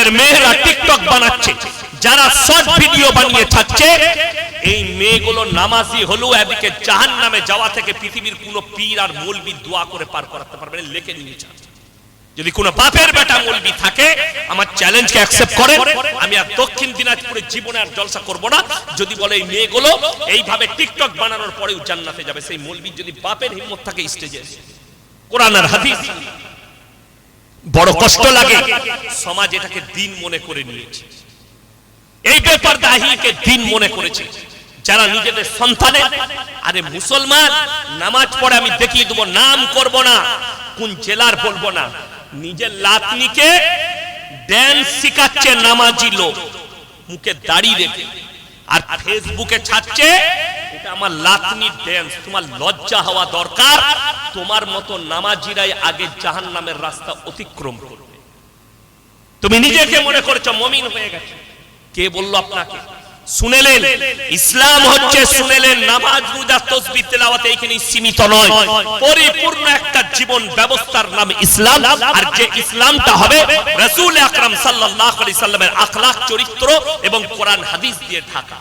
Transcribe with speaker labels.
Speaker 1: আপনাদের মেয়েরা টিকটক বানাচ্ছে, যারা শর্ট ভিডিও বানিয়ে ছাড়ছে, এই মেয়েগুলো নামাজি হলেও এদিকে জাহান্নামে যাওয়া থেকে পৃথিবীর কোন পীর আর মৌলবি দোয়া করে পার করাতে পারবে না, লেখে নিয়েছে। যদি কোন বাপের বেটা মৌলবি থাকে আমার চ্যালেঞ্জকে অ্যাকসেপ্ট করেন, আমি আর দক্ষিণ দিনাজপুরে জীবনে আর জলসা করব না যদি বলে এই মেয়েগুলো এইভাবে টিকটক বানানোর পরেও জান্নাতে যাবে। সেই মৌলবি যদি বাপের হিম্মত থাকে স্টেজে এসে কোরআন আর হাদিস, বড় কষ্ট লাগে। সমাজ এটাকে দিন মনে করে নিয়েছে, এই ব্যাপার দাহিকে দিন মনে করেছে। যারা নিজেদের সন্তানের, আরে মুসলমান নামাজ পড়ে আমি দেখিয়ে দেবো, নাম করব না, কোন জেলার বলবো না, নিজের লাতনিকে ড্যান্স শিখাচ্ছে নামাজি লোক মুখে দাড়ি রেখে, আর ফেসবুকে ছাড়ছে এটা আমার লাতনি ড্যান্স। তোমার লজ্জা হওয়া দরকার, তোমার মতো নামাজিরাই আগে জাহান্নামের রাস্তা অতিক্রম করবে। তুমি নিজেকে মনে করছো মুমিন হয়ে গেছে, কে বললো আপনাকে? শুনেলেন ইসলাম হচ্ছে, শুনেলেন নামাজ রোজা তাসবিহ তেলাওয়াত এইখানেই সীমিত নয়, পরিপূর্ণ একটা জীবন ব্যবস্থার নাম ইসলাম। আর যে ইসলামটা হবে রাসূল আকরাম সাল্লাল্লাহু আলাইহি সাল্লামের আখলাক, চরিত্র এবং কোরআন হাদিস দিয়ে ঢাকা।